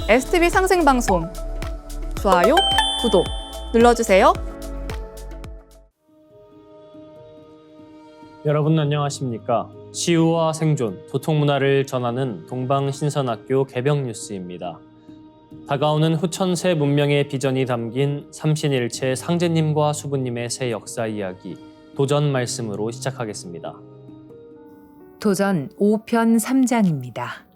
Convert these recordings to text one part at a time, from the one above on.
STV 상생방송 좋아요, 구독 눌러주세요. 여러분 안녕하십니까? 시우와 생존, 도통문화를 전하는 동방신선학교 개병뉴스입니다. 다가오는 후천세 문명의 비전이 담긴 삼신일체 상제님과 수부님의 새 역사 이야기, 도전 말씀으로 시작하겠습니다. 도전 5편 3장입니다.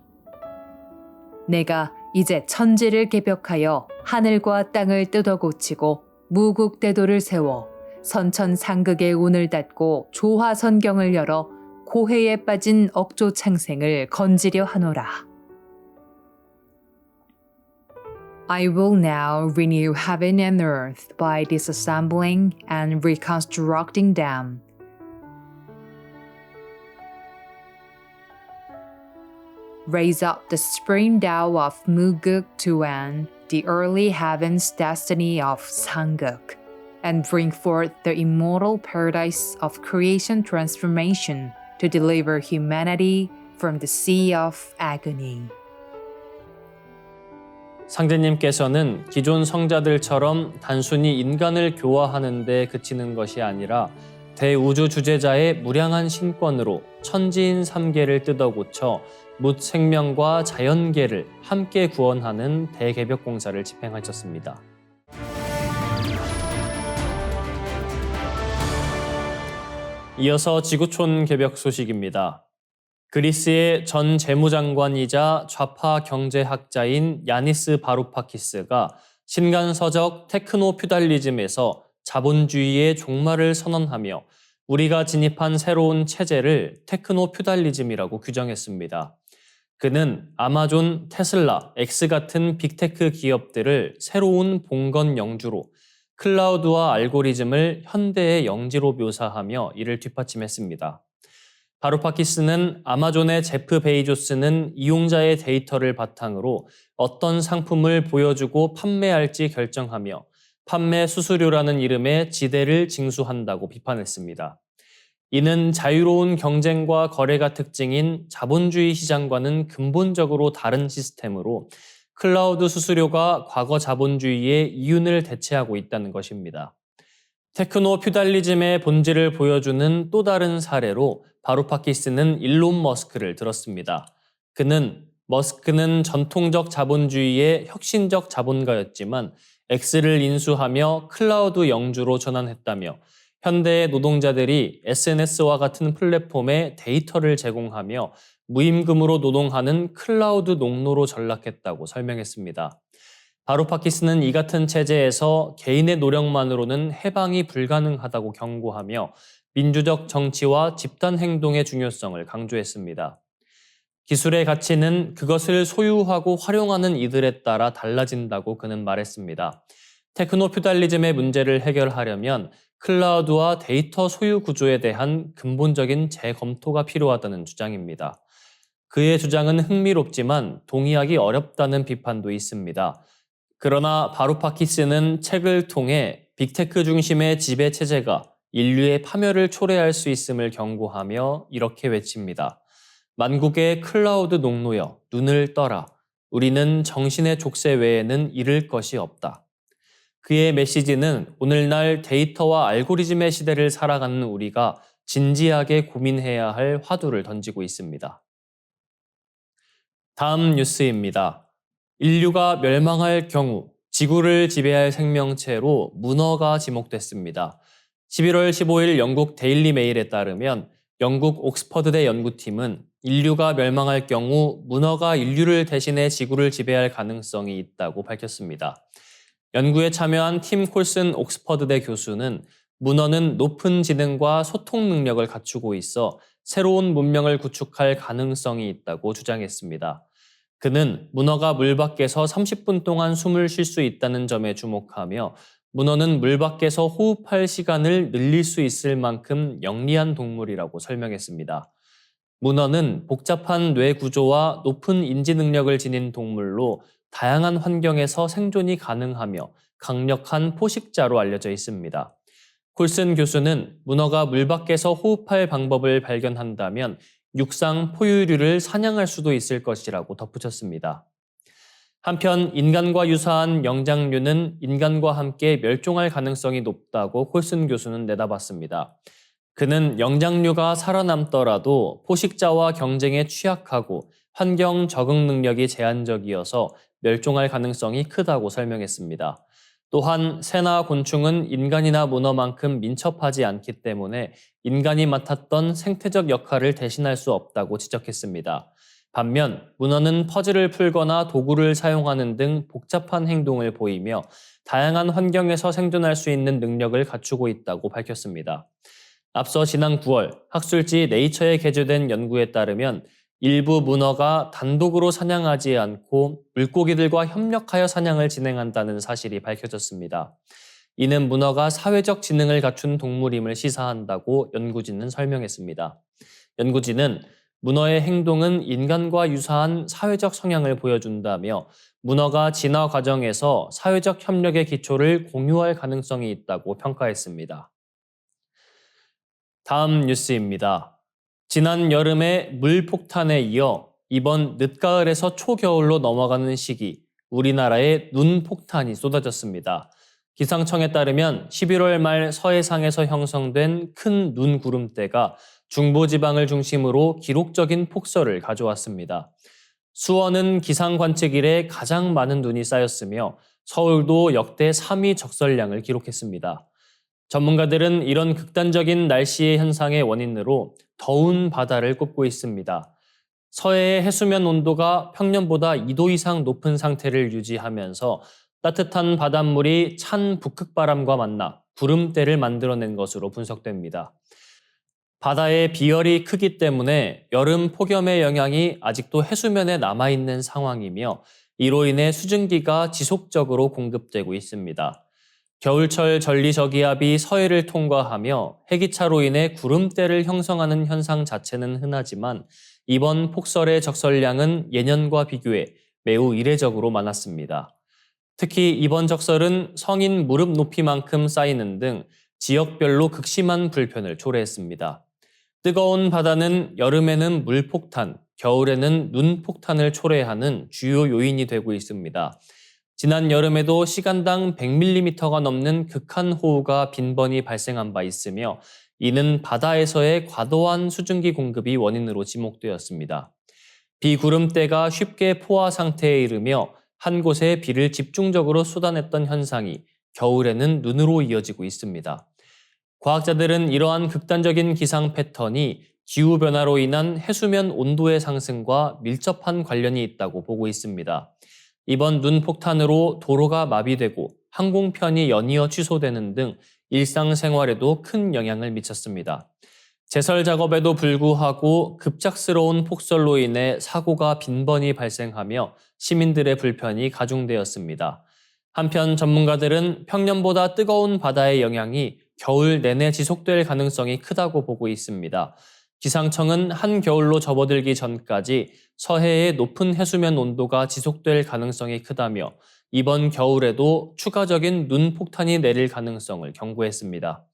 내가 이제 천지를 개벽하여 하늘과 땅을 뜯어 고치고 무국대도를 세워 선천상극의 운을 닫고 조화선경을 열어 고해에 빠진 억조창생을 건지려 하노라. I will now renew heaven and earth by disassembling and reconstructing them. Raise up the spring Tao of Muguk to end the early heaven's destiny of Sanguk, and bring forth the immortal paradise of creation transformation to deliver humanity from the sea of agony. 상제님께서는 기존 성자들처럼 단순히 인간을 교화하는 데 그치는 것이 아니라 대우주 주재자의 무량한 신권으로 천지인 3계를 뜯어 고쳐 묻 생명과 자연계를 함께 구원하는 대개벽 공사를 집행하셨습니다. 이어서 지구촌 개벽 소식입니다. 그리스의 전 재무장관이자 좌파 경제학자인 야니스 바루파키스가 신간서적 테크노퓨달리즘에서 자본주의의 종말을 선언하며 우리가 진입한 새로운 체제를 테크노퓨달리즘이라고 규정했습니다. 그는 아마존, 테슬라, X 같은 빅테크 기업들을 새로운 봉건 영주로, 클라우드와 알고리즘을 현대의 영지로 묘사하며 이를 뒷받침했습니다. 바루파키스는 아마존의 제프 베이조스는 이용자의 데이터를 바탕으로 어떤 상품을 보여주고 판매할지 결정하며 판매 수수료라는 이름의 지대를 징수한다고 비판했습니다. 이는 자유로운 경쟁과 거래가 특징인 자본주의 시장과는 근본적으로 다른 시스템으로 클라우드 수수료가 과거 자본주의의 이윤을 대체하고 있다는 것입니다. 테크노퓨달리즘의 본질을 보여주는 또 다른 사례로 바루파키스는 일론 머스크를 들었습니다. 그는 머스크는 전통적 자본주의의 혁신적 자본가였지만 X를 인수하며 클라우드 영주로 전환했다며 현대의 노동자들이 SNS와 같은 플랫폼에 데이터를 제공하며 무임금으로 노동하는 클라우드 농노로 전락했다고 설명했습니다. 바루파키스는 이 같은 체제에서 개인의 노력만으로는 해방이 불가능하다고 경고하며 민주적 정치와 집단 행동의 중요성을 강조했습니다. 기술의 가치는 그것을 소유하고 활용하는 이들에 따라 달라진다고 그는 말했습니다. 테크노퓨달리즘의 문제를 해결하려면 클라우드와 데이터 소유 구조에 대한 근본적인 재검토가 필요하다는 주장입니다. 그의 주장은 흥미롭지만 동의하기 어렵다는 비판도 있습니다. 그러나 바루파키스는 책을 통해 빅테크 중심의 지배체제가 인류의 파멸을 초래할 수 있음을 경고하며 이렇게 외칩니다. 만국의 클라우드 농노여, 눈을 떠라. 우리는 정신의 족쇄 외에는 잃을 것이 없다. 그의 메시지는 오늘날 데이터와 알고리즘의 시대를 살아가는 우리가 진지하게 고민해야 할 화두를 던지고 있습니다. 다음 뉴스입니다. 인류가 멸망할 경우 지구를 지배할 생명체로 문어가 지목됐습니다. 11월 15일 영국 데일리 메일에 따르면 영국 옥스퍼드대 연구팀은 인류가 멸망할 경우 문어가 인류를 대신해 지구를 지배할 가능성이 있다고 밝혔습니다. 연구에 참여한 팀 콜슨 옥스퍼드대 교수는 문어는 높은 지능과 소통 능력을 갖추고 있어 새로운 문명을 구축할 가능성이 있다고 주장했습니다. 그는 문어가 물 밖에서 30분 동안 숨을 쉴 수 있다는 점에 주목하며 문어는 물 밖에서 호흡할 시간을 늘릴 수 있을 만큼 영리한 동물이라고 설명했습니다. 문어는 복잡한 뇌 구조와 높은 인지 능력을 지닌 동물로 다양한 환경에서 생존이 가능하며 강력한 포식자로 알려져 있습니다. 콜슨 교수는 문어가 물 밖에서 호흡할 방법을 발견한다면 육상 포유류를 사냥할 수도 있을 것이라고 덧붙였습니다. 한편 인간과 유사한 영장류는 인간과 함께 멸종할 가능성이 높다고 콜슨 교수는 내다봤습니다. 그는 영장류가 살아남더라도 포식자와 경쟁에 취약하고 환경 적응 능력이 제한적이어서 멸종할 가능성이 크다고 설명했습니다. 또한 새나 곤충은 인간이나 문어만큼 민첩하지 않기 때문에 인간이 맡았던 생태적 역할을 대신할 수 없다고 지적했습니다. 반면 문어는 퍼즐을 풀거나 도구를 사용하는 등 복잡한 행동을 보이며 다양한 환경에서 생존할 수 있는 능력을 갖추고 있다고 밝혔습니다. 앞서 지난 9월 학술지 네이처에 게재된 연구에 따르면 일부 문어가 단독으로 사냥하지 않고 물고기들과 협력하여 사냥을 진행한다는 사실이 밝혀졌습니다. 이는 문어가 사회적 지능을 갖춘 동물임을 시사한다고 연구진은 설명했습니다. 연구진은 문어의 행동은 인간과 유사한 사회적 성향을 보여준다며 문어가 진화 과정에서 사회적 협력의 기초를 공유할 가능성이 있다고 평가했습니다. 다음 뉴스입니다. 지난 여름의 물폭탄에 이어 이번 늦가을에서 초겨울로 넘어가는 시기, 우리나라에 눈폭탄이 쏟아졌습니다. 기상청에 따르면 11월 말 서해상에서 형성된 큰 눈 구름대가 중부지방을 중심으로 기록적인 폭설을 가져왔습니다. 수원은 기상 관측 이래 가장 많은 눈이 쌓였으며 서울도 역대 3위 적설량을 기록했습니다. 전문가들은 이런 극단적인 날씨의 현상의 원인으로 더운 바다를 꼽고 있습니다. 서해의 해수면 온도가 평년보다 2도 이상 높은 상태를 유지하면서 따뜻한 바닷물이 찬 북극바람과 만나 구름대를 만들어낸 것으로 분석됩니다. 바다의 비열이 크기 때문에 여름 폭염의 영향이 아직도 해수면에 남아있는 상황이며 이로 인해 수증기가 지속적으로 공급되고 있습니다. 겨울철 전리저기압이 서해를 통과하며 해기차로 인해 구름대를 형성하는 현상 자체는 흔하지만 이번 폭설의 적설량은 예년과 비교해 매우 이례적으로 많았습니다. 특히 이번 적설은 성인 무릎 높이만큼 쌓이는 등 지역별로 극심한 불편을 초래했습니다. 뜨거운 바다는 여름에는 물폭탄, 겨울에는 눈폭탄을 초래하는 주요 요인이 되고 있습니다. 지난 여름에도 시간당 100mm가 넘는 극한호우가 빈번히 발생한 바 있으며 이는 바다에서의 과도한 수증기 공급이 원인으로 지목되었습니다. 비구름대가 쉽게 포화 상태에 이르며 한 곳에 비를 집중적으로 쏟아냈던 현상이 겨울에는 눈으로 이어지고 있습니다. 과학자들은 이러한 극단적인 기상 패턴이 기후변화로 인한 해수면 온도의 상승과 밀접한 관련이 있다고 보고 있습니다. 이번 눈폭탄으로 도로가 마비되고 항공편이 연이어 취소되는 등 일상생활에도 큰 영향을 미쳤습니다. 제설 작업에도 불구하고 급작스러운 폭설로 인해 사고가 빈번히 발생하며 시민들의 불편이 가중되었습니다. 한편 전문가들은 평년보다 뜨거운 바다의 영향이 겨울 내내 지속될 가능성이 크다고 보고 있습니다. 기상청은 한겨울로 접어들기 전까지 서해의 높은 해수면 온도가 지속될 가능성이 크다며 이번 겨울에도 추가적인 눈폭탄이 내릴 가능성을 경고했습니다.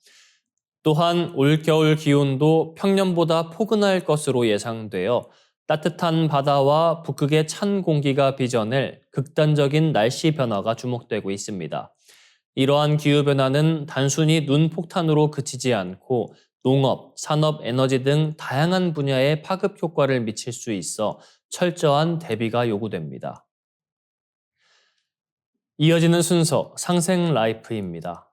또한 올겨울 기온도 평년보다 포근할 것으로 예상되어 따뜻한 바다와 북극의 찬 공기가 빚어낼 극단적인 날씨 변화가 주목되고 있습니다. 이러한 기후변화는 단순히 눈폭탄으로 그치지 않고 농업, 산업, 에너지 등 다양한 분야에 파급 효과를 미칠 수 있어 철저한 대비가 요구됩니다. 이어지는 순서 상생 라이프입니다.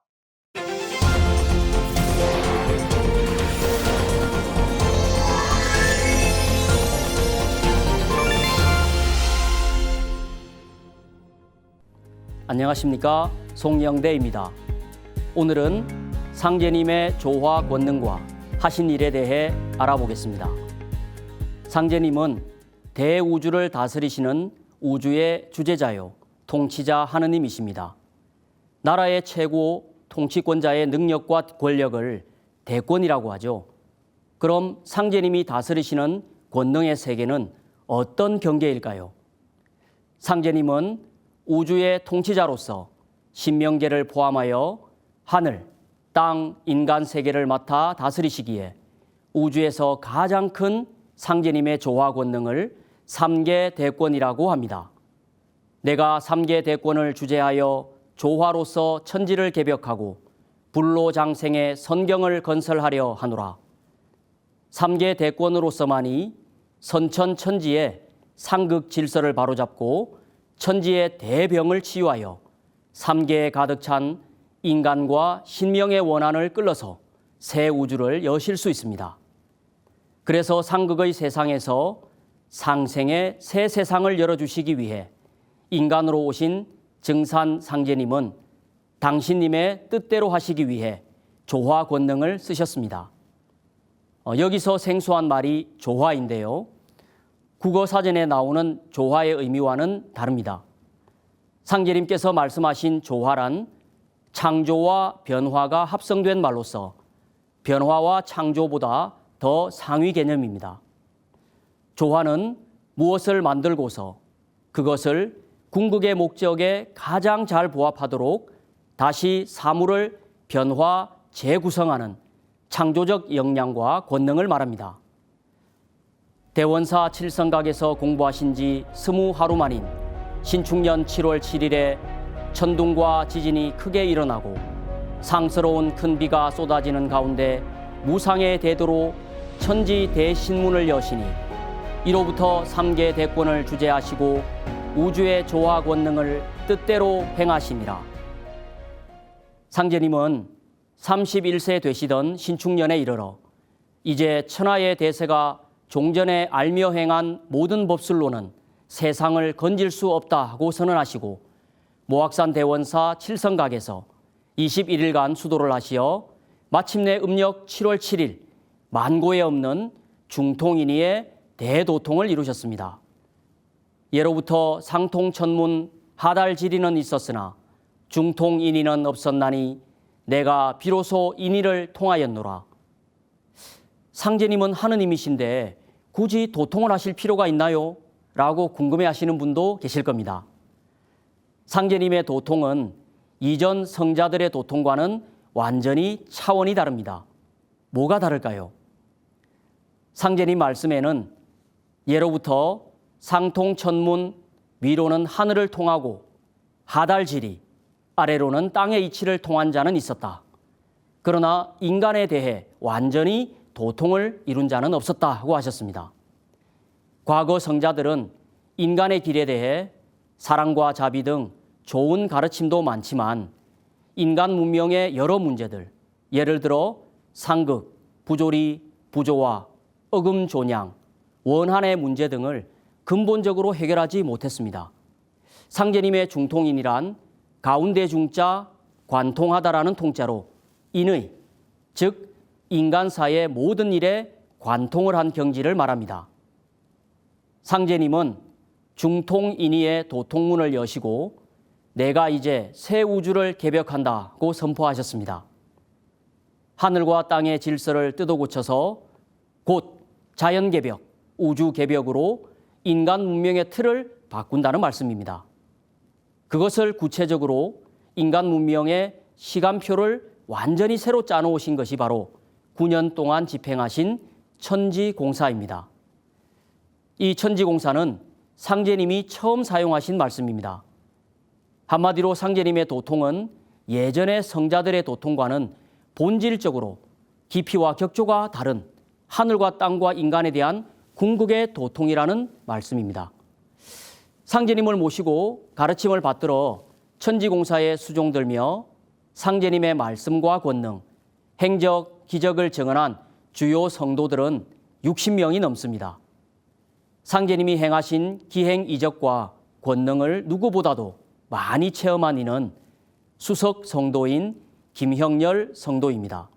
안녕하십니까, 송영대입니다. 오늘은 상제님의 조화 권능과 하신 일에 대해 알아보겠습니다. 상제님은 대우주를 다스리시는 우주의 주재자요 통치자 하느님이십니다. 나라의 최고 통치권자의 능력과 권력을 대권이라고 하죠. 그럼 상제님이 다스리시는 권능의 세계는 어떤 경계일까요? 상제님은 우주의 통치자로서 신명계를 포함하여 하늘, 땅, 인간 세계를 맡아 다스리시기에 우주에서 가장 큰 상제님의 조화 권능을 3개 대권이라고 합니다. 내가 3계 대권을 주재하여 조화로서 천지를 개벽하고 불로 장생의 선경을 건설하려 하노라. 3계 대권으로서만이 선천천지의 상극 질서를 바로잡고 천지의 대병을 치유하여 3계에 가득 찬 인간과 신명의 원한을 끌어서 새 우주를 여실 수 있습니다. 그래서 상극의 세상에서 상생의 새 세상을 열어주시기 위해 인간으로 오신 증산 상제님은 당신님의 뜻대로 하시기 위해 조화 권능을 쓰셨습니다. 여기서 생소한 말이 조화인데요. 국어사전에 나오는 조화의 의미와는 다릅니다. 상제님께서 말씀하신 조화란 창조와 변화가 합성된 말로서 변화와 창조보다 더 상위 개념입니다. 조화는 무엇을 만들고서 그것을 궁극의 목적에 가장 잘 부합하도록 다시 사물을 변화, 재구성하는 창조적 역량과 권능을 말합니다. 대원사 칠성각에서 공부하신 지 20하루 만인 신축년 7월 7일에 천둥과 지진이 크게 일어나고 상스러운 큰 비가 쏟아지는 가운데 무상의 대도로 천지 대신문을 여시니 이로부터 3계 대권을 주재하시고 우주의 조화 권능을 뜻대로 행하시니라. 상제님은 31세 되시던 신축년에 이르러 이제 천하의 대세가 종전에 알며 행한 모든 법술로는 세상을 건질 수 없다 하고 선언하시고 모악산 대원사 칠성각에서 21일간 수도를 하시어 마침내 음력 7월 7일 만고에 없는 중통인의의 대도통을 이루셨습니다. 예로부터 상통천문 하달지리는 있었으나 중통인의는 없었나니 내가 비로소 인의를 통하였노라. 상제님은 하느님이신데 굳이 도통을 하실 필요가 있나요? 라고 궁금해하시는 분도 계실 겁니다. 상제님의 도통은 이전 성자들의 도통과는 완전히 차원이 다릅니다. 뭐가 다를까요? 상제님 말씀에는 예로부터 상통천문 위로는 하늘을 통하고 하달지리 아래로는 땅의 이치를 통한 자는 있었다. 그러나 인간에 대해 완전히 도통을 이룬 자는 없었다 하고 하셨습니다. 과거 성자들은 인간의 길에 대해 사랑과 자비 등 좋은 가르침도 많지만 인간 문명의 여러 문제들, 예를 들어 상극, 부조리, 부조화, 어금존양, 원한의 문제 등을 근본적으로 해결하지 못했습니다. 상제님의 중통인이란 가운데 중자 관통하다라는 통자로 인의, 즉 인간사의 모든 일에 관통을 한 경지를 말합니다. 상제님은 중통인의의 도통문을 여시고 내가 이제 새 우주를 개벽한다고 선포하셨습니다. 하늘과 땅의 질서를 뜯어 고쳐서 곧 자연개벽, 우주개벽으로 인간 문명의 틀을 바꾼다는 말씀입니다. 그것을 구체적으로 인간 문명의 시간표를 완전히 새로 짜놓으신 것이 바로 9년 동안 집행하신 천지공사입니다. 이 천지공사는 상제님이 처음 사용하신 말씀입니다. 한마디로 상제님의 도통은 예전의 성자들의 도통과는 본질적으로 깊이와 격조가 다른 하늘과 땅과 인간에 대한 궁극의 도통이라는 말씀입니다. 상제님을 모시고 가르침을 받들어 천지공사에 수종들며 상제님의 말씀과 권능, 행적, 기적을 증언한 주요 성도들은 60명이 넘습니다. 상제님이 행하신 기행 이적과 권능을 누구보다도 많이 체험한 이는 수석 성도인 김형렬 성도입니다.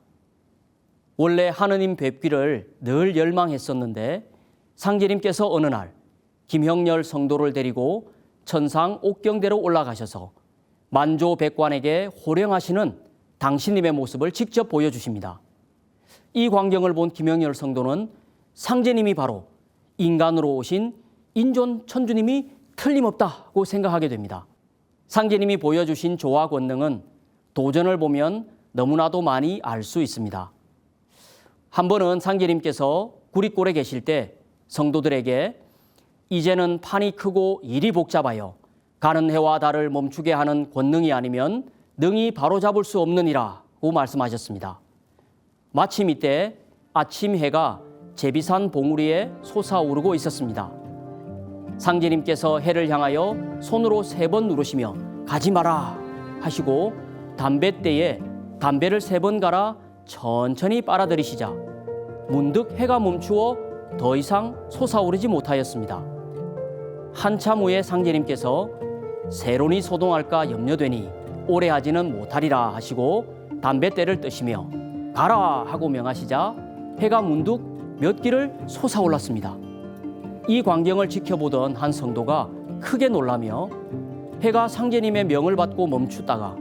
원래 하느님 뵙기를 늘 열망했었는데 상제님께서 어느 날 김형렬 성도를 데리고 천상 옥경대로 올라가셔서 만조백관에게 호령하시는 당신님의 모습을 직접 보여주십니다. 이 광경을 본 김형렬 성도는 상제님이 바로 인간으로 오신 인존 천주님이 틀림없다고 생각하게 됩니다. 상제님이 보여주신 조화 권능은 도전을 보면 너무나도 많이 알 수 있습니다. 한 번은 상제님께서 구릿골에 계실 때 성도들에게 이제는 판이 크고 일이 복잡하여 가는 해와 달을 멈추게 하는 권능이 아니면 능히 바로잡을 수 없느니라고 말씀하셨습니다. 마침 이때 아침 해가 제비산 봉우리에 솟아오르고 있었습니다. 상제님께서 해를 향하여 손으로 3번 누르시며 가지 마라 하시고 담뱃대에 담배를 3번 갈아 천천히 빨아들이시자 문득 해가 멈추어 더 이상 솟아오르지 못하였습니다. 한참 후에 상제님께서 세론이 소동할까 염려되니 오래 하지는 못하리라 하시고 담뱃대를 뜨시며 가라 하고 명하시자 해가 문득 몇 길을 솟아올랐습니다. 이 광경을 지켜보던 한 성도가 크게 놀라며 해가 상제님의 명을 받고 멈추다가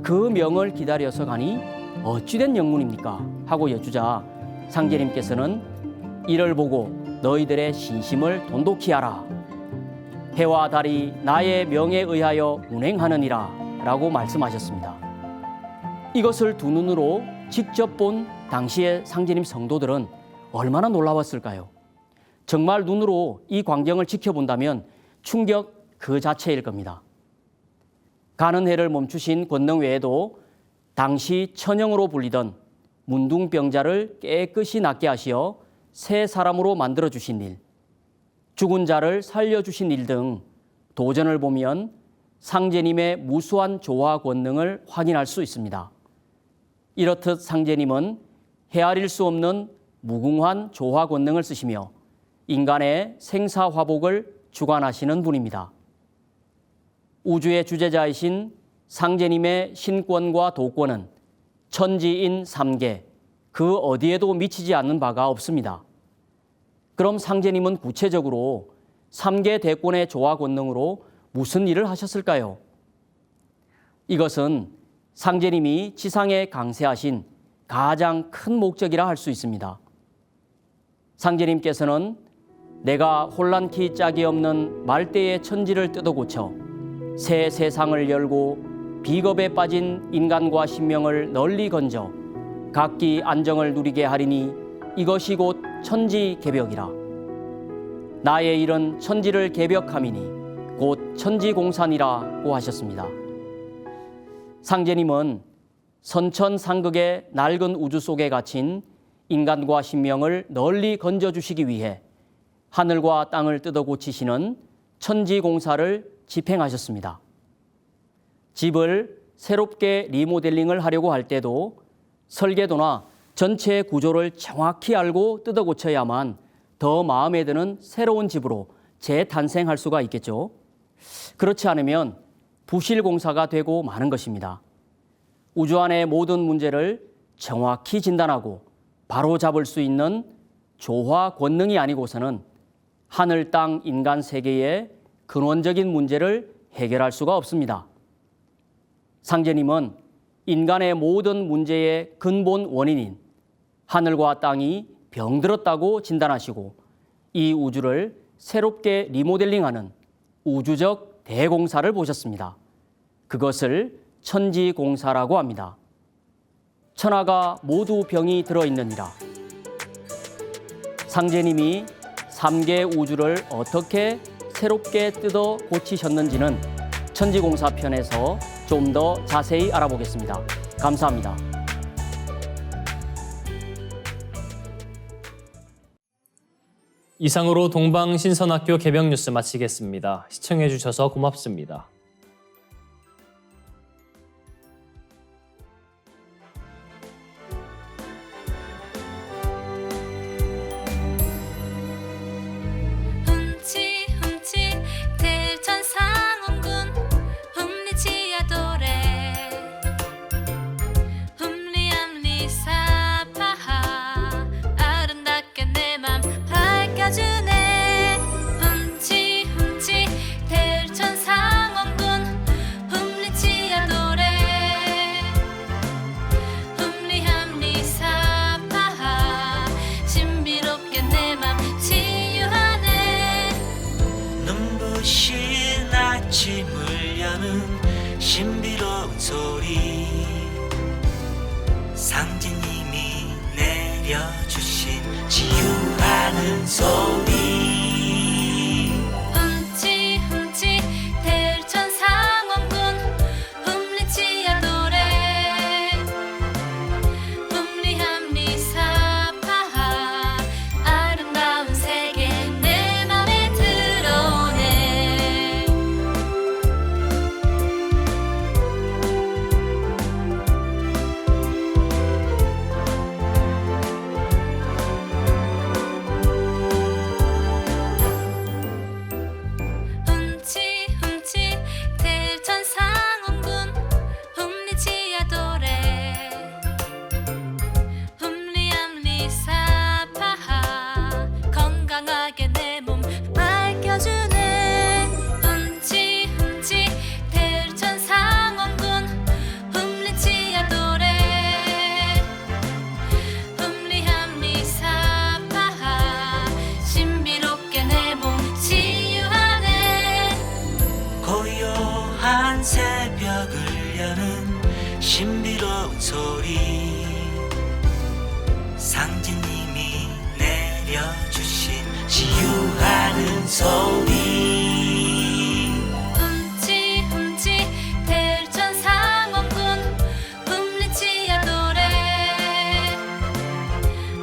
그 명을 기다려서 가니 어찌된 영문입니까? 하고 여쭈자 상제님께서는 이를 보고 너희들의 신심을 돈독히 하라. 해와 달이 나의 명에 의하여 운행하느니라 라고 말씀하셨습니다. 이것을 두 눈으로 직접 본 당시의 상제님 성도들은 얼마나 놀라웠을까요? 정말 눈으로 이 광경을 지켜본다면 충격 그 자체일 겁니다. 가는 해를 멈추신 권능 외에도 당시 천영으로 불리던 문둥병자를 깨끗이 낫게 하시어 새 사람으로 만들어주신 일, 죽은 자를 살려주신 일 등 도전을 보면 상제님의 무수한 조화 권능을 확인할 수 있습니다. 이렇듯 상제님은 헤아릴 수 없는 무궁한 조화 권능을 쓰시며 인간의 생사화복을 주관하시는 분입니다. 우주의 주재자이신 상제님의 신권과 도권은 천지인 3계, 그 어디에도 미치지 않는 바가 없습니다. 그럼 상제님은 구체적으로 3계 대권의 조화 권능으로 무슨 일을 하셨을까요? 이것은 상제님이 지상에 강세하신 가장 큰 목적이라 할 수 있습니다. 상제님께서는 내가 혼란키 짝이 없는 말대의 천지를 뜯어 고쳐 새 세상을 열고 비겁에 빠진 인간과 신명을 널리 건져 각기 안정을 누리게 하리니 이것이 곧 천지 개벽이라. 나의 일은 천지를 개벽함이니 곧 천지공산이라고 하셨습니다. 상제님은 선천상극의 낡은 우주 속에 갇힌 인간과 신명을 널리 건져주시기 위해 하늘과 땅을 뜯어 고치시는 천지공사를 집행하셨습니다. 집을 새롭게 리모델링을 하려고 할 때도 설계도나 전체 구조를 정확히 알고 뜯어 고쳐야만 더 마음에 드는 새로운 집으로 재탄생할 수가 있겠죠. 그렇지 않으면 부실공사가 되고 마는 것입니다. 우주 안의 모든 문제를 정확히 진단하고 바로 잡을 수 있는 조화 권능이 아니고서는 하늘, 땅, 인간 세계의 근원적인 문제를 해결할 수가 없습니다. 상제님은 인간의 모든 문제의 근본 원인인 하늘과 땅이 병들었다고 진단하시고 이 우주를 새롭게 리모델링하는 우주적 대공사를 보셨습니다. 그것을 천지공사라고 합니다. 천하가 모두 병이 들어있느니라. 상제님이 3개 우주를 어떻게 새롭게 뜯어 고치셨는지는 천지공사 편에서 좀 더 자세히 알아보겠습니다. 감사합니다. 이상으로 동방신선학교 개병 뉴스 마치겠습니다. 시청해 주셔서 고맙습니다. 아침을 여는 신비로운 소리 상제님이 내려주신 치유하는 소리 훔치 훔치 대를 고요한 새벽을 여는 신비로운 소리 상진님이 내려주신 치유하는 소리 훔치 대천상원군 훔리치야 노래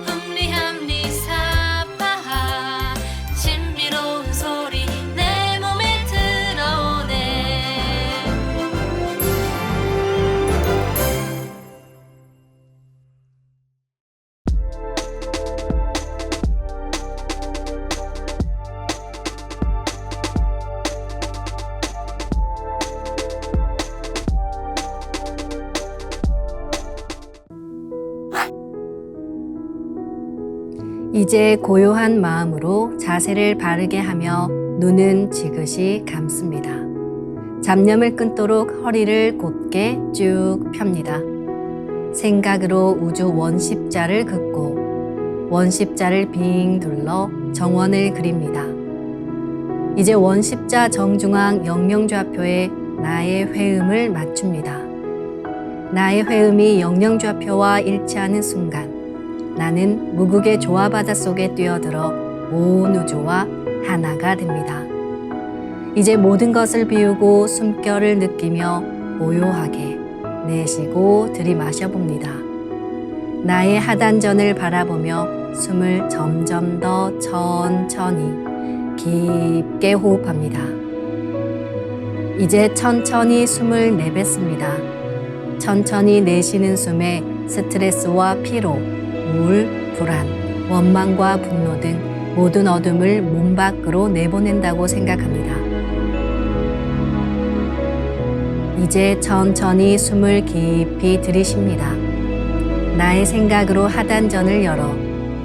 훔리함리 사파하 신비로운 소리 내 몸에 들어오네. 이제 고요한 마음으로 자세를 바르게 하며 눈은 지그시 감습니다. 잡념을 끊도록 허리를 곧게 쭉 펴니다. 생각으로 우주 원십자를 긋고 원십자를 빙 둘러 정원을 그립니다. 이제 원십자 정중앙 영영좌표에 나의 회음을 맞춥니다. 나의 회음이 영영좌표와 일치하는 순간 나는 무극의 조화바다 속에 뛰어들어 온 우주와 하나가 됩니다. 이제 모든 것을 비우고 숨결을 느끼며 고요하게 내쉬고 들이마셔 봅니다. 나의 하단전을 바라보며 숨을 점점 더 천천히 깊게 호흡합니다. 이제 천천히 숨을 내뱉습니다. 천천히 내쉬는 숨에 스트레스와 피로, 우울, 불안, 원망과 분노 등 모든 어둠을 몸 밖으로 내보낸다고 생각합니다. 이제 천천히 숨을 깊이 들이쉽니다. 나의 생각으로 하단전을 열어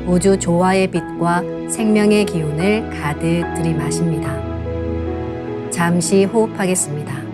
우주 조화의 빛과 생명의 기운을 가득 들이마십니다. 잠시 호흡하겠습니다.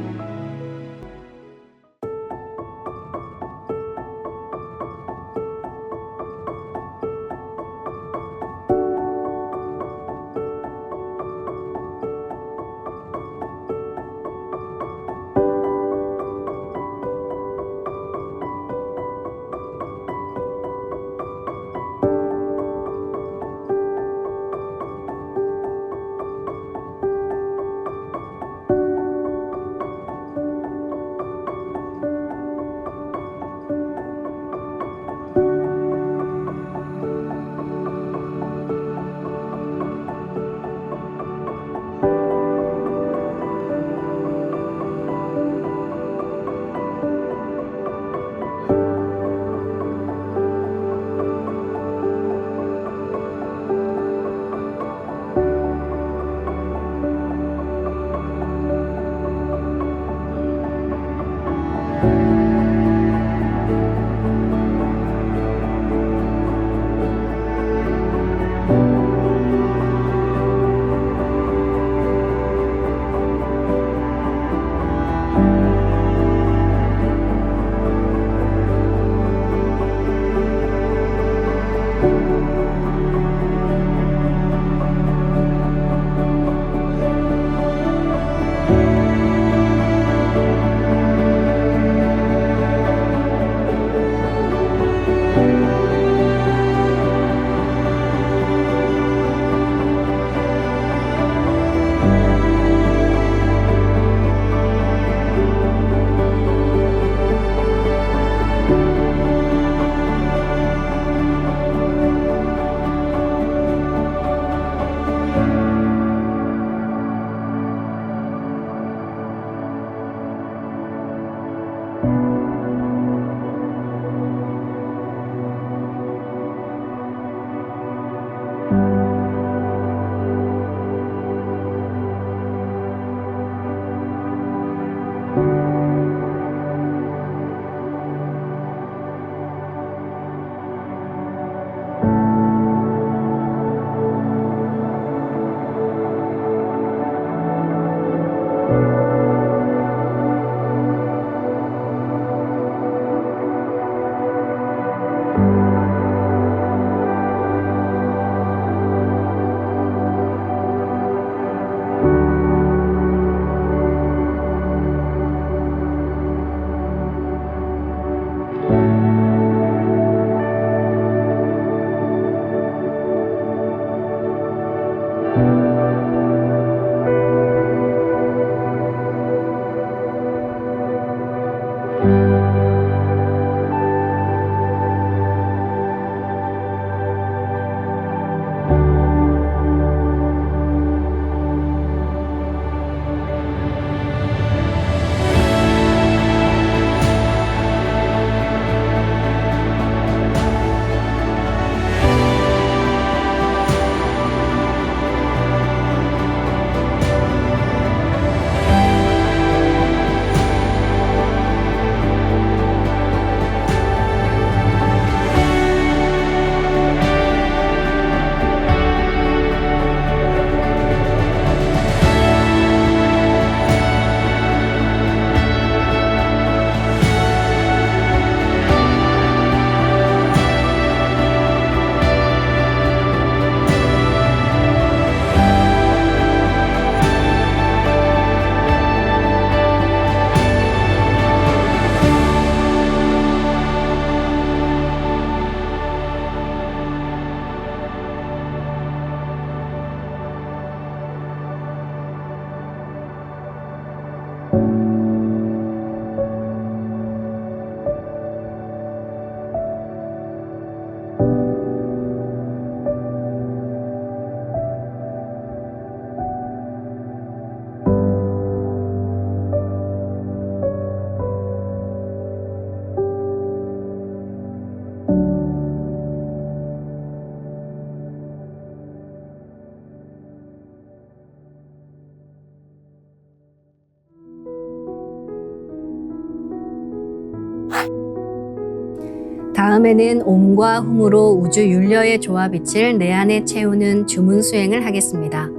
다음에는 옴과 훔으로 우주 윤려의 조화빛을 내 안에 채우는 주문 수행을 하겠습니다.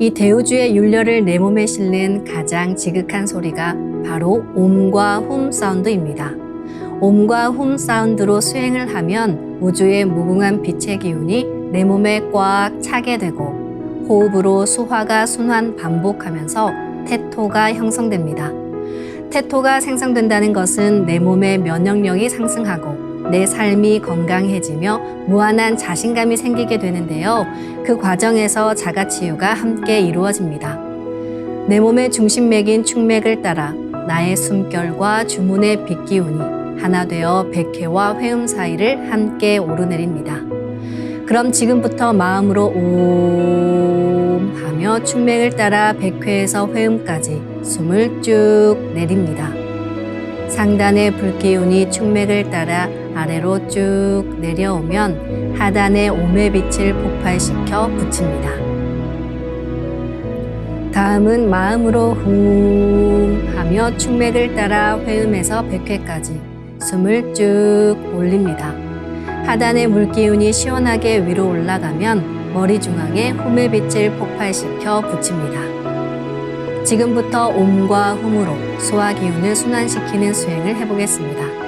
이 대우주의 윤려를 내 몸에 실는 가장 지극한 소리가 바로 옴과 훔 사운드입니다. 옴과 훔 사운드로 수행을 하면 우주의 무궁한 빛의 기운이 내 몸에 꽉 차게 되고 호흡으로 수화가 순환 반복하면서 태토가 형성됩니다. 태토가 생성된다는 것은 내 몸의 면역력이 상승하고 내 삶이 건강해지며 무한한 자신감이 생기게 되는데요. 그 과정에서 자가치유가 함께 이루어집니다. 내 몸의 중심맥인 축맥을 따라 나의 숨결과 주문의 빛기운이 하나 되어 백회와 회음 사이를 함께 오르내립니다. 그럼 지금부터 마음으로 옴 하며 축맥을 따라 백회에서 회음까지 숨을 쭉 내립니다. 상단의 불기운이 축맥을 따라 아래로 쭉 내려오면 하단의 옴의 빛을 폭발시켜 붙입니다. 다음은 마음으로 훔 하며 축맥을 따라 회음에서 백회까지 숨을 쭉 올립니다. 하단의 물기운이 시원하게 위로 올라가면 머리 중앙에 홈의 빛을 폭발시켜 붙입니다. 지금부터 옴과 훔으로 소화 기운을 순환시키는 수행을 해보겠습니다.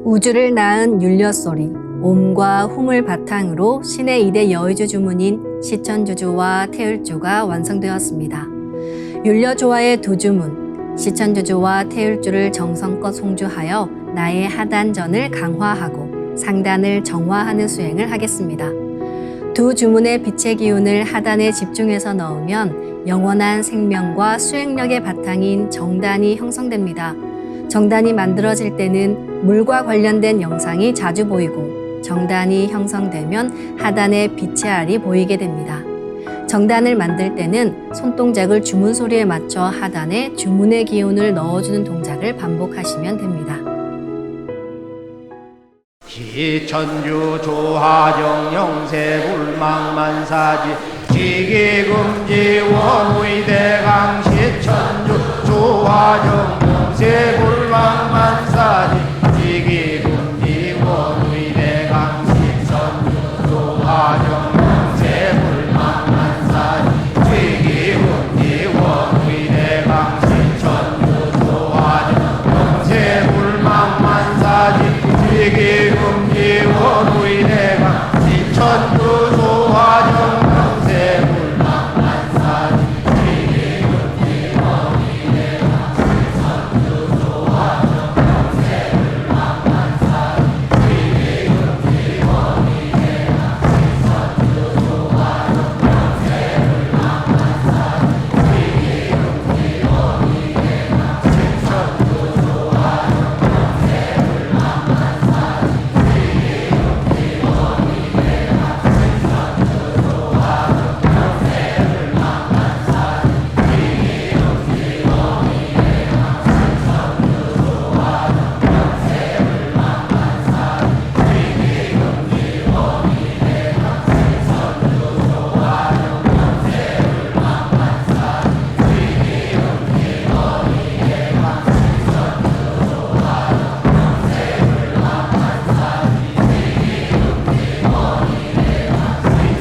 우주를 낳은 율려소리, 옴과 hum을 바탕으로 신의 2대 여의주 주문인 시천주주와 태율주가 완성되었습니다. 율려조화의 두 주문, 시천주주와 태율주를 정성껏 송주하여 나의 하단전을 강화하고 상단을 정화하는 수행을 하겠습니다. 두 주문의 빛의 기운을 하단에 집중해서 넣으면 영원한 생명과 수행력의 바탕인 정단이 형성됩니다. 정단이 만들어질 때는 물과 관련된 영상이 자주 보이고 정단이 형성되면 하단에 빛의 알이 보이게 됩니다. 정단을 만들 때는 손동작을 주문 소리에 맞춰 하단에 주문의 기운을 넣어주는 동작을 반복하시면 됩니다. 시천주 조화정 영세불망만사지 지기금지 원의대강 시천주 조화정 영세불망만사지 지기금지 원의대강 시천주 조화정 영세불망만사지 지기금지 원의대강 시천주 조화정 영세불망만사지 지기금지 원의대강 시천주 조화정 영세불망만사지 지기금지 원의대강 시천주 조화정 영세불망만사지 지기금지 원의대강 시천주 조화정 영세불망만사지 지기금지 원의대강 시천주 조화정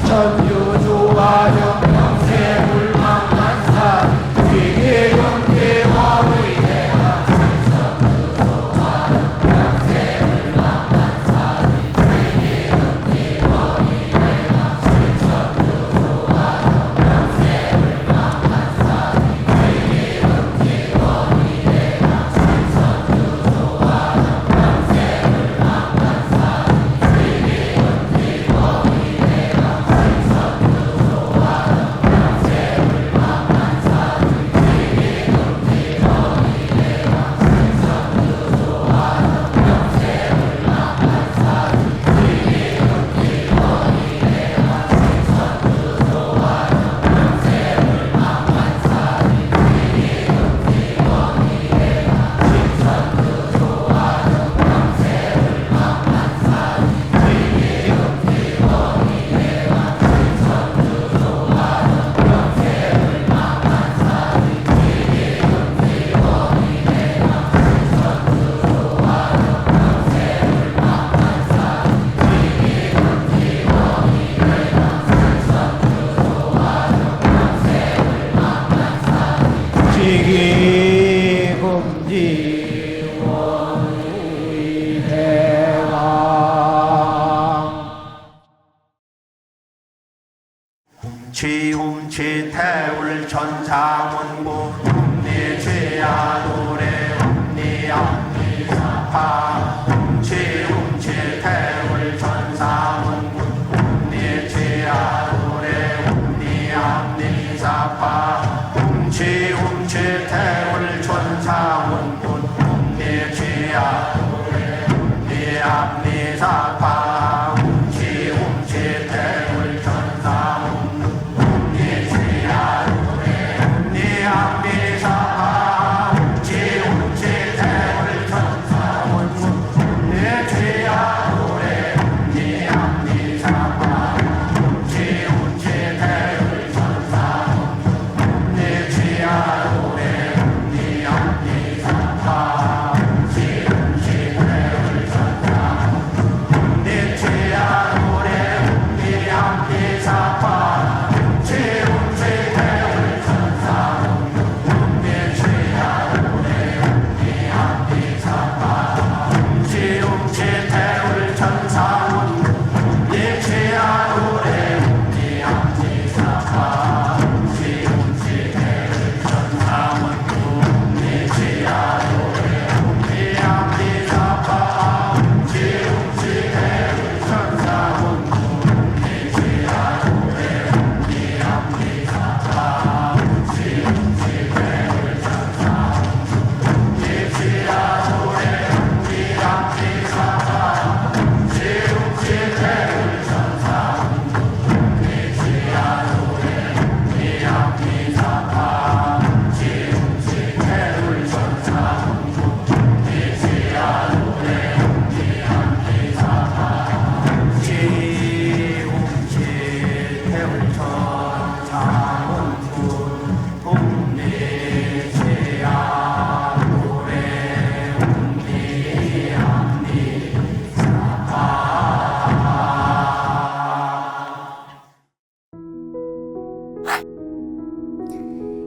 천주 조화정 영세불망만사지 지기금지 원의대강 시천주 조화정 영세불망만사지 지기금지 원의대강 시천주 조화정 영세불망만사지 지기금지 원의대강 시천주 조화정 영세불망만사지 지기금지 원의대강 지기금지 원의대강 지움치태울 천상원고 ум니취야도래 ум니암니사파 지움치태울 천상원고 ум니취야도래 ум니암니사파 지움치태울 천상원고 ум니취야도래 ум니암니사파 지움치태울 천상원고 지움치태울 천상원고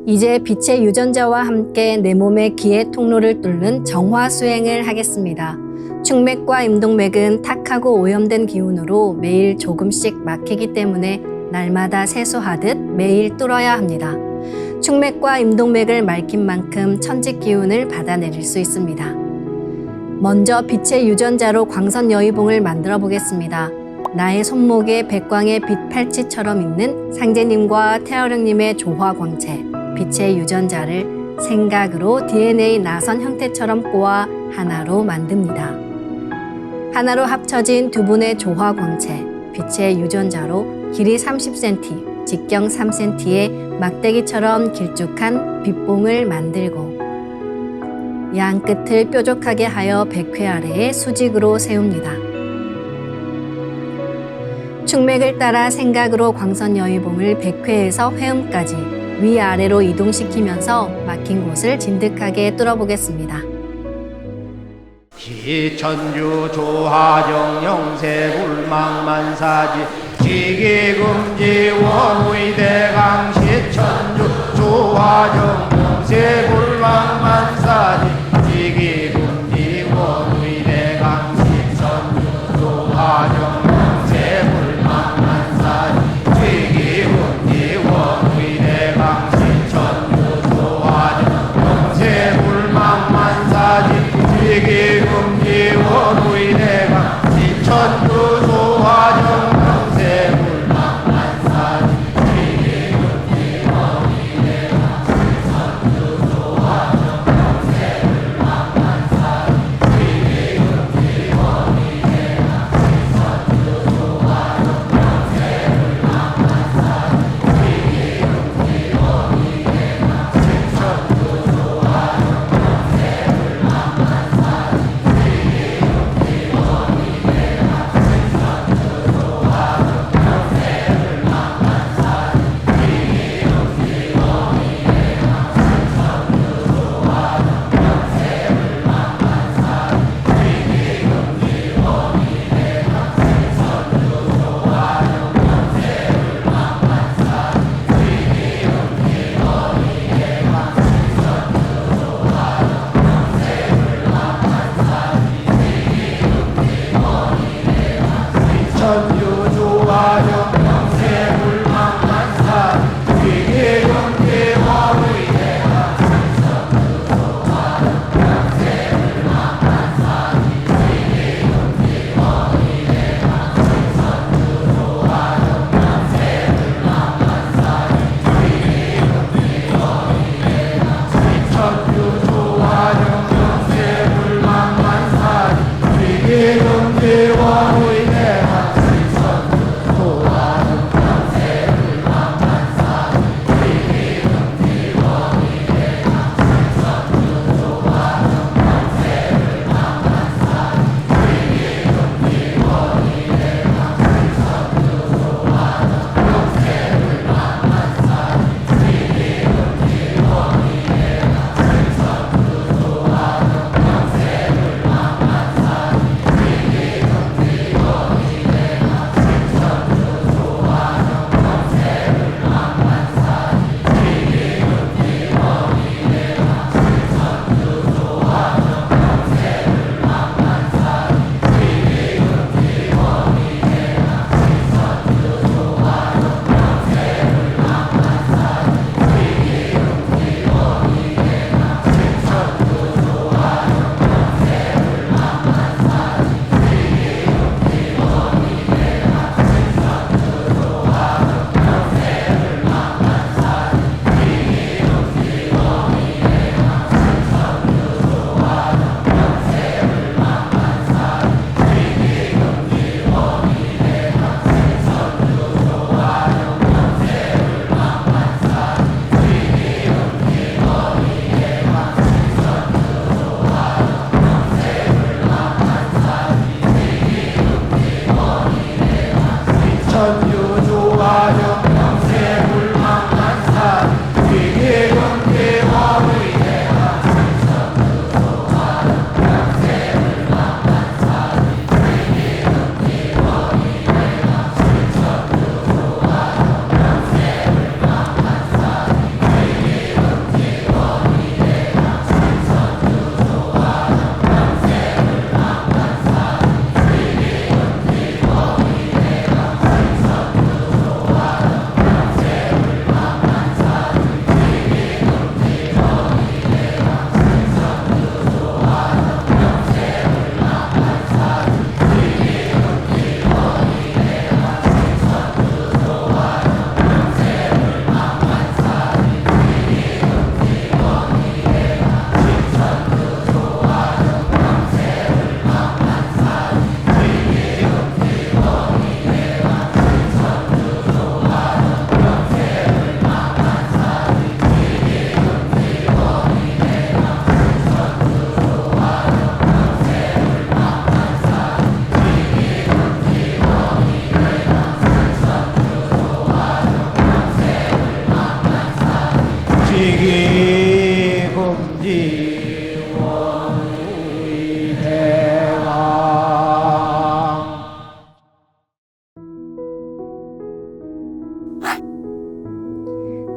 이제 빛의 유전자와 함께 내 몸의 기의 통로를 뚫는 정화 수행을 하겠습니다. 충맥과 임동맥은 탁하고 오염된 기운으로 매일 조금씩 막히기 때문에 날마다 세수하듯 매일 뚫어야 합니다. 충맥과 임동맥을 맑힌 만큼 천직 기운을 받아내릴 수 있습니다. 먼저 빛의 유전자로 광선 여의봉을 만들어 보겠습니다. 나의 손목에 백광의 빛 팔찌처럼 있는 상제님과 태어령님의 조화광채, 빛의 유전자를 생각으로 DNA 나선 형태처럼 꼬아 하나로 만듭니다. 하나로 합쳐진 두 분의 조화광채, 빛의 유전자로 길이 30cm, 직경 3cm의 막대기처럼 길쭉한 빛봉을 만들고 양 끝을 뾰족하게 하여 백회 아래에 수직으로 세웁니다. 충맥을 따라 생각으로 광선 여의봉을 백회에서 회음까지 위아래로 이동시키면서 막힌 곳을 진득하게 뚫어보겠습니다. 기천주 조하정 영세불망만사지 지기금지 원의대강 시천주 조하정 영세불망만사지 지기금지 원의대강 시천주 조하정 영세불망만사지 지기금지 원의대강 시천주 조하정 영세불망만사지 지기금지 원의대강 시천주 조하정 영세불망만사지 지기금지 원의대강 시천주 조하정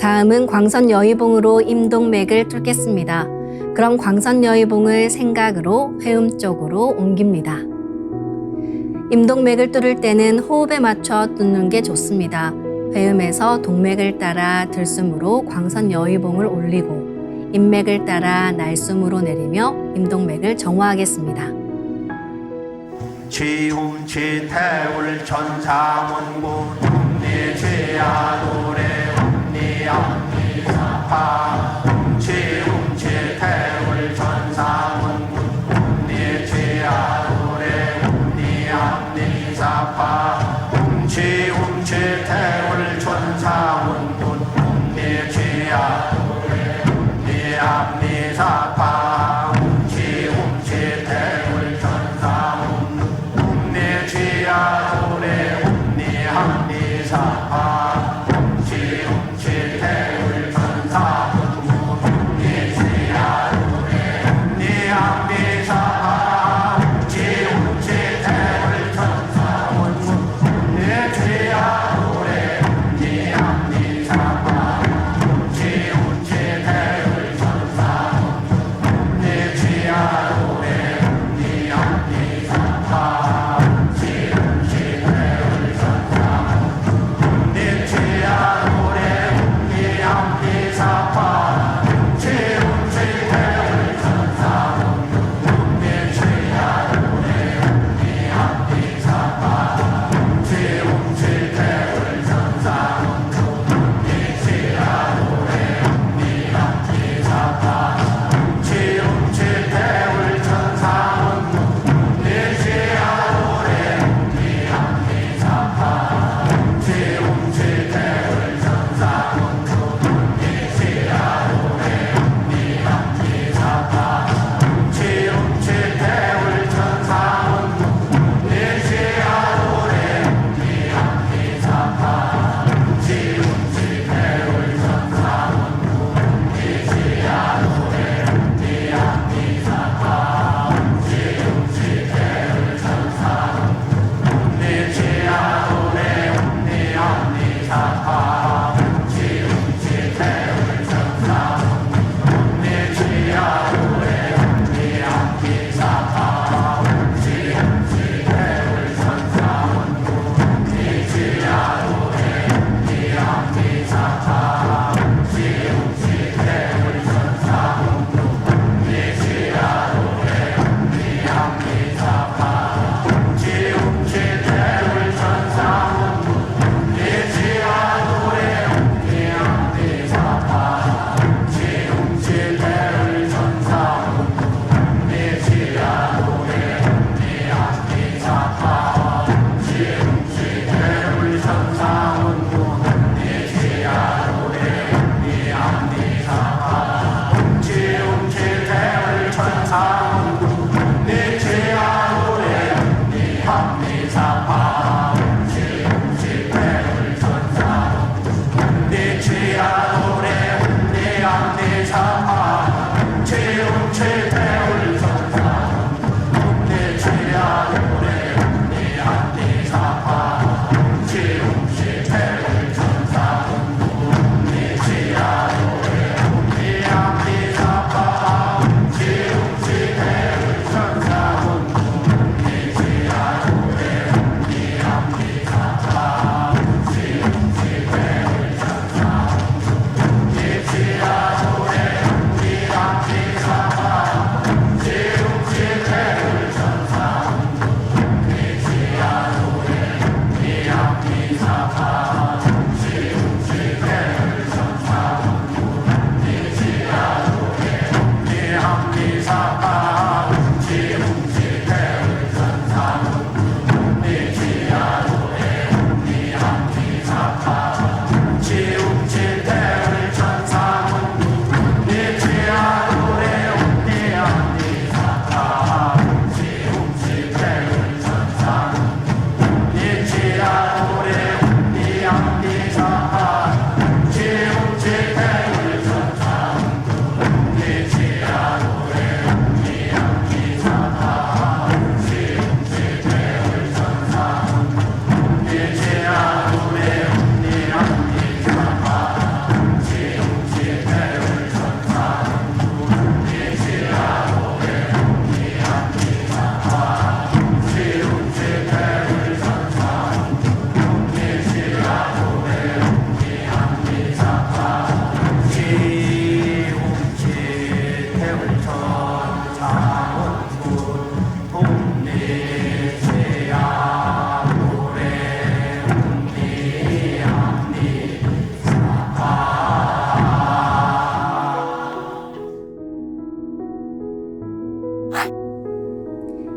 다음은 광선 여의봉으로 임동맥을 뚫겠습니다. 그럼 광선 여의봉을 생각으로 회음 쪽으로 옮깁니다. 임동맥을 뚫을 때는 호흡에 맞춰 뚫는 게 좋습니다. 회음에서 동맥을 따라 들숨으로 광선 여의봉을 올리고 인맥을 따라 날숨으로 내리며 임동맥을 정화하겠습니다. 지훈치 태울 천사문구 네 죄야 노래 네 암니사파 지훈치 태울 천사문구 네 죄야 노래 네 암니사파 지훈치 태울 천사문구 네 죄야 노래 네 암니사파 지훈치 태울 천사문구 내 죄야 노래 네 합리사파 지훈치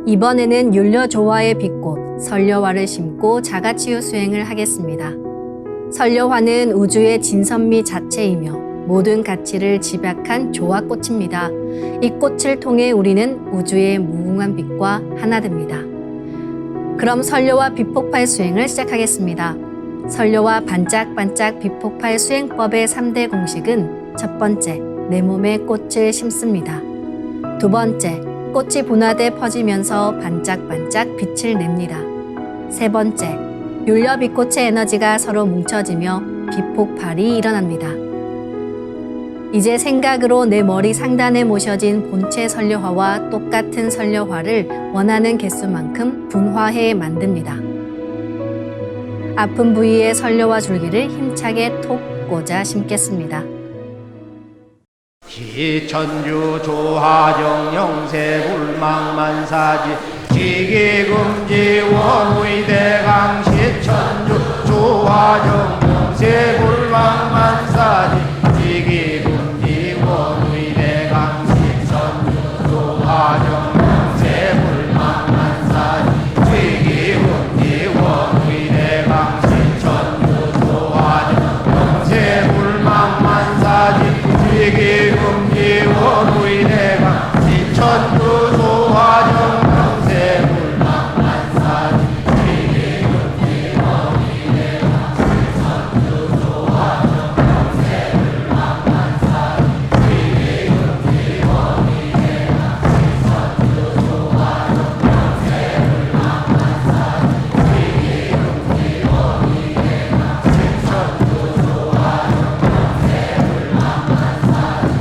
이번에는 율려조화의 빛꽃 설려화를 심고 자가치유 수행을 하겠습니다. 설려화는 우주의 진선미 자체이며 모든 가치를 집약한 조화꽃입니다. 이 꽃을 통해 우리는 우주의 무궁한 빛과 하나 됩니다. 그럼 설려화 빛폭발 수행을 시작하겠습니다. 설려화 반짝반짝 빛폭발 수행법의 3대 공식은 첫 번째, 내 몸에 꽃을 심습니다. 두 번째, 꽃이 분화돼 퍼지면서 반짝반짝 빛을 냅니다. 세 번째, 율려 빛꽃의 에너지가 서로 뭉쳐지며 빛폭발이 일어납니다. 이제 생각으로 내 머리 상단에 모셔진 본체 설려화와 똑같은 설려화를 원하는 개수만큼 분화해 만듭니다. 아픈 부위에 설려화 줄기를 힘차게 톡 꽂아 심겠습니다. 시천주 조화정 영세 불망만사지 지기금지 원의대강 시천주 조화정 영세 불망만사지 지기금지 원의대강 시천주 조화정 영세 불망만사지 지기금지 원의대강 시천주 조화정 영세 불망만사지 지기금지 원의대강 시천주 조화정 영세 불망만사지 지기금지 원의대강 시천주 조화정 영세 불망만사지 지기금지 원의대강 시천주 조화정 영세 불망만사지 지기금지 원의대강 시천주 조화정 영세 불망만사지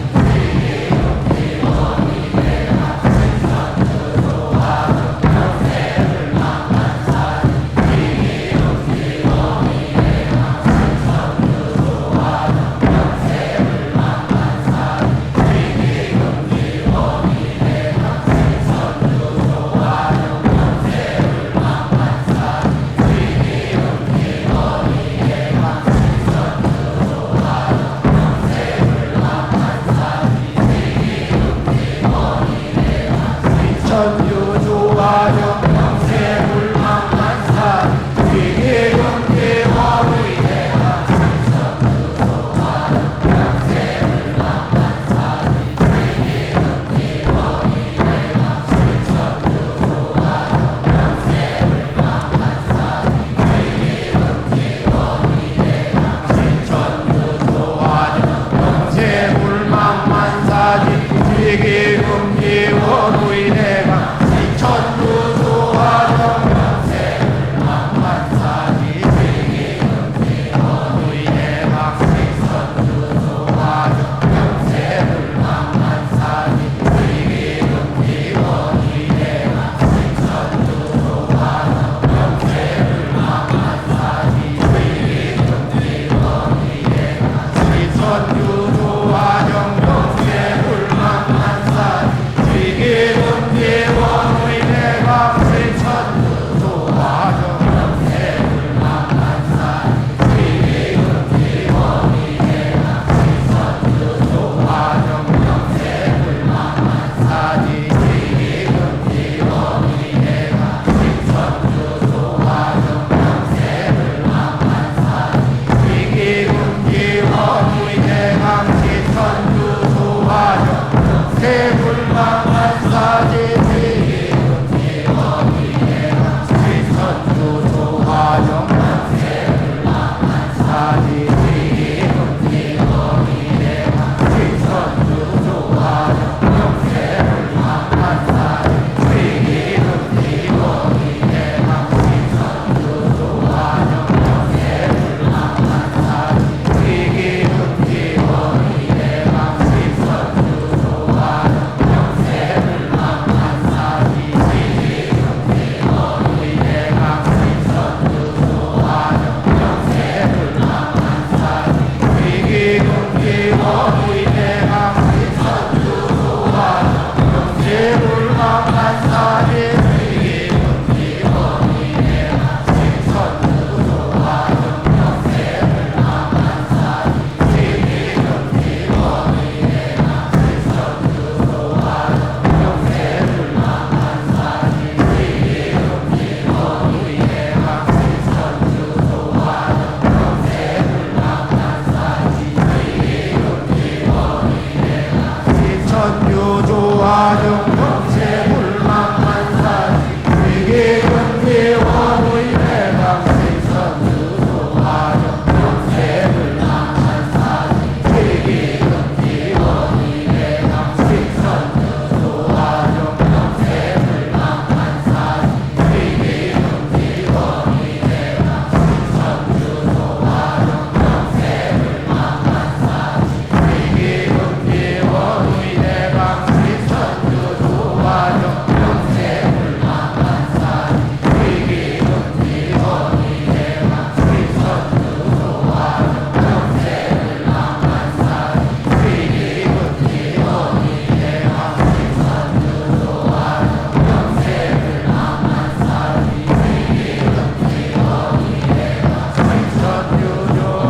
조화정 영세 불망만사지 위기금지 원의 대강 생선주 조화정 영세 불망만사지 위기금지 원의 대강 생선주 조화정 영세 불망만사지 위기금지 원의 대강 생선주 조화정 영세 불망만사지 위기금지 원의 대강 생선주 조화정 영세 불망만사지 위기금지 원의 대강 생선주 조화정 영세 불망만사지 위기금지 원의 대강 생선주 조화정 영세 불망만사지 위기금지 원의 대강 생선주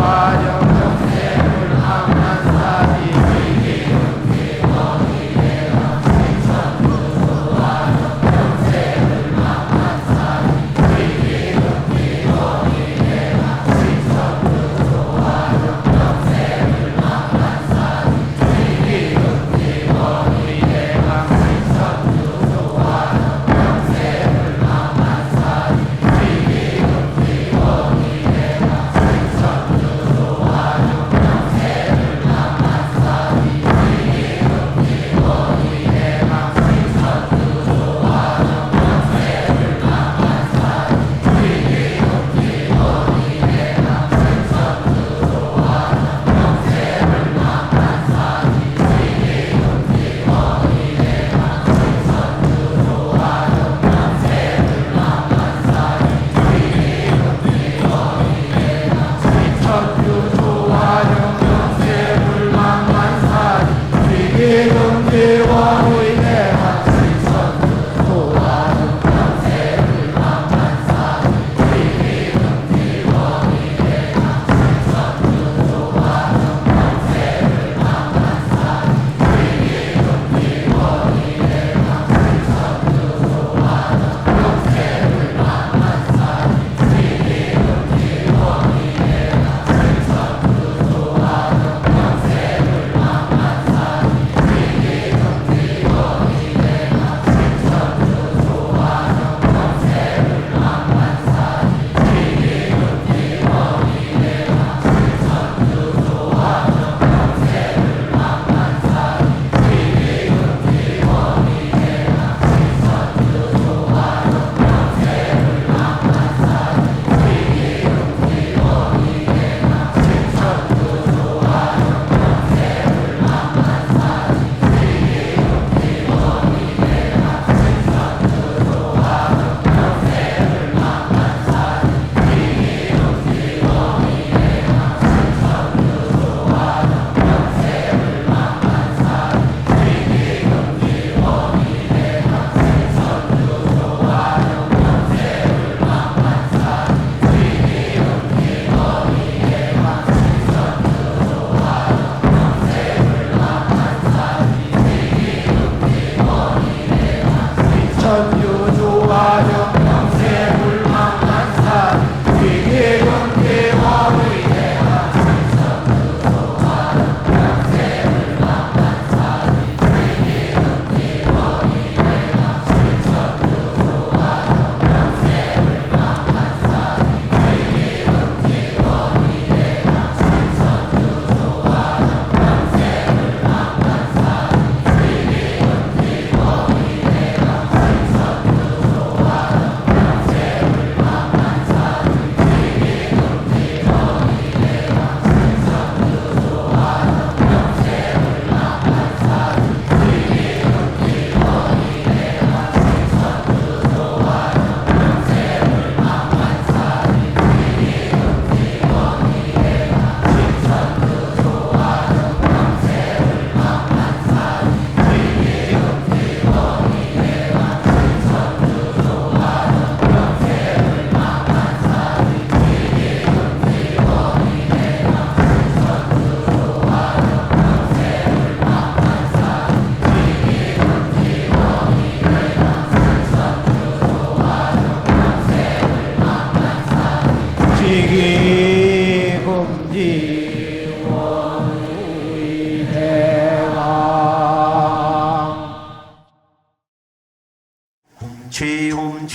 조화정 영세 불망만사지 위기금지 원의 대강 생선주 조화정 영세 불망만사지 위기금지 원의 대강 생선주 조화정 영세 불망만사지 위기금지 원의 대강 생선주 조화정 영세 불망만사지 위기금지 원의 대강 생선주 조화정 영세 불망만사지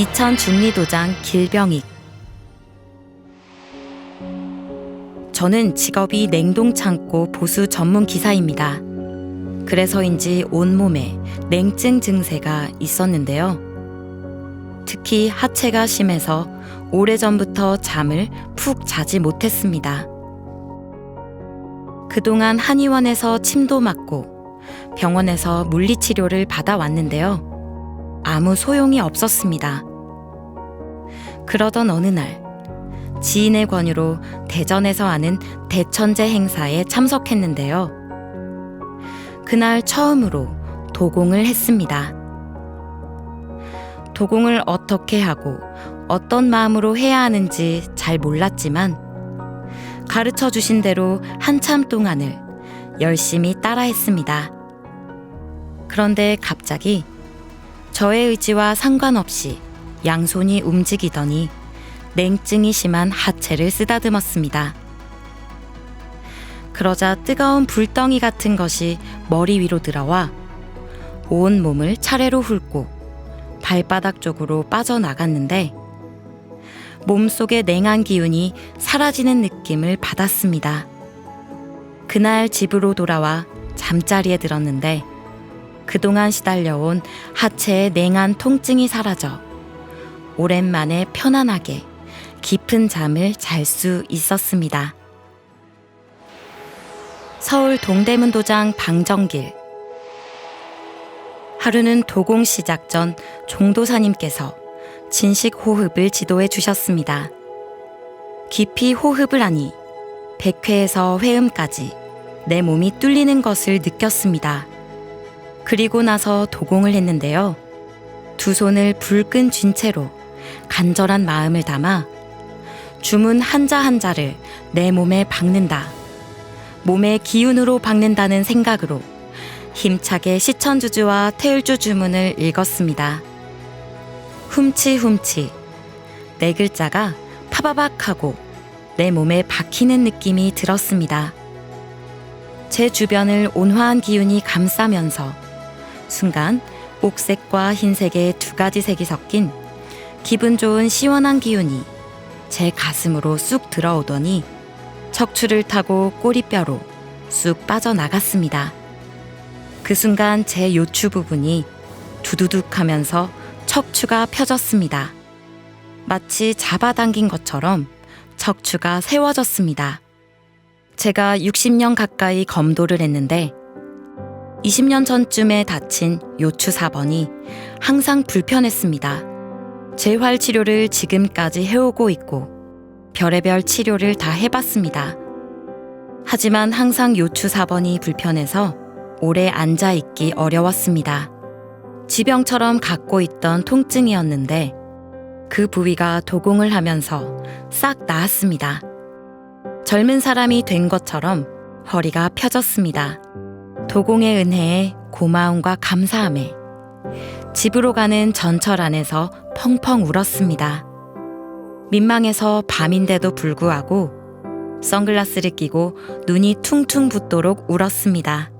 이천 중리도장 길병익. 저는 직업이 냉동창고 보수 전문 기사입니다. 그래서인지 온몸에 냉증 증세가 있었는데요. 특히 하체가 심해서 오래전부터 잠을 푹 자지 못했습니다. 그동안 한의원에서 침도 맞고 병원에서 물리치료를 받아왔는데요. 아무 소용이 없었습니다. 그러던 어느 날 지인의 권유로 대전에서 하는 대천제 행사에 참석했는데요. 그날 처음으로 도공을 했습니다. 도공을 어떻게 하고 어떤 마음으로 해야 하는지 잘 몰랐지만 가르쳐 주신 대로 한참 동안을 열심히 따라했습니다. 그런데 갑자기 저의 의지와 상관없이 양손이 움직이더니 냉증이 심한 하체를 쓰다듬었습니다. 그러자 뜨거운 불덩이 같은 것이 머리 위로 들어와 온 몸을 차례로 훑고 발바닥 쪽으로 빠져나갔는데 몸속의 냉한 기운이 사라지는 느낌을 받았습니다. 그날 집으로 돌아와 잠자리에 들었는데 그동안 시달려온 하체의 냉한 통증이 사라져 오랜만에 편안하게 깊은 잠을 잘 수 있었습니다. 서울 동대문도장 방정길. 하루는 도공 시작 전 종도사님께서 진식 호흡을 지도해 주셨습니다. 깊이 호흡을 하니 100회에서 회음까지 내 몸이 뚫리는 것을 느꼈습니다. 그리고 나서 도공을 했는데요. 두 손을 불끈 쥔 채로 간절한 마음을 담아 주문 한자 한자를 내 몸에 박는다. 몸의 기운으로 박는다는 생각으로 힘차게 시천주주와 태율주 주문을 읽었습니다. 훔치 네 글자가 파바박하고 내 몸에 박히는 느낌이 들었습니다. 제 주변을 온화한 기운이 감싸면서 순간 옥색과 흰색의 두 가지 색이 섞인 기분 좋은 시원한 기운이 제 가슴으로 쑥 들어오더니 척추를 타고 꼬리뼈로 쑥 빠져나갔습니다. 그 순간 제 요추 부분이 두두둑 하면서 척추가 펴졌습니다. 마치 잡아당긴 것처럼 척추가 세워졌습니다. 제가 60년 가까이 검도를 했는데 20년 전쯤에 다친 요추 4번이 항상 불편했습니다. 재활 치료를 지금까지 해오고 있고 별의별 치료를 다 해봤습니다. 하지만 항상 요추 4번이 불편해서 오래 앉아있기 어려웠습니다. 지병처럼 갖고 있던 통증이었는데 그 부위가 도공을 하면서 싹 나았습니다. 젊은 사람이 된 것처럼 허리가 펴졌습니다. 도공의 은혜에 고마움과 감사함에 집으로 가는 전철 안에서 펑펑 울었습니다. 민망해서 밤인데도 불구하고 선글라스를 끼고 눈이 퉁퉁 붓도록 울었습니다.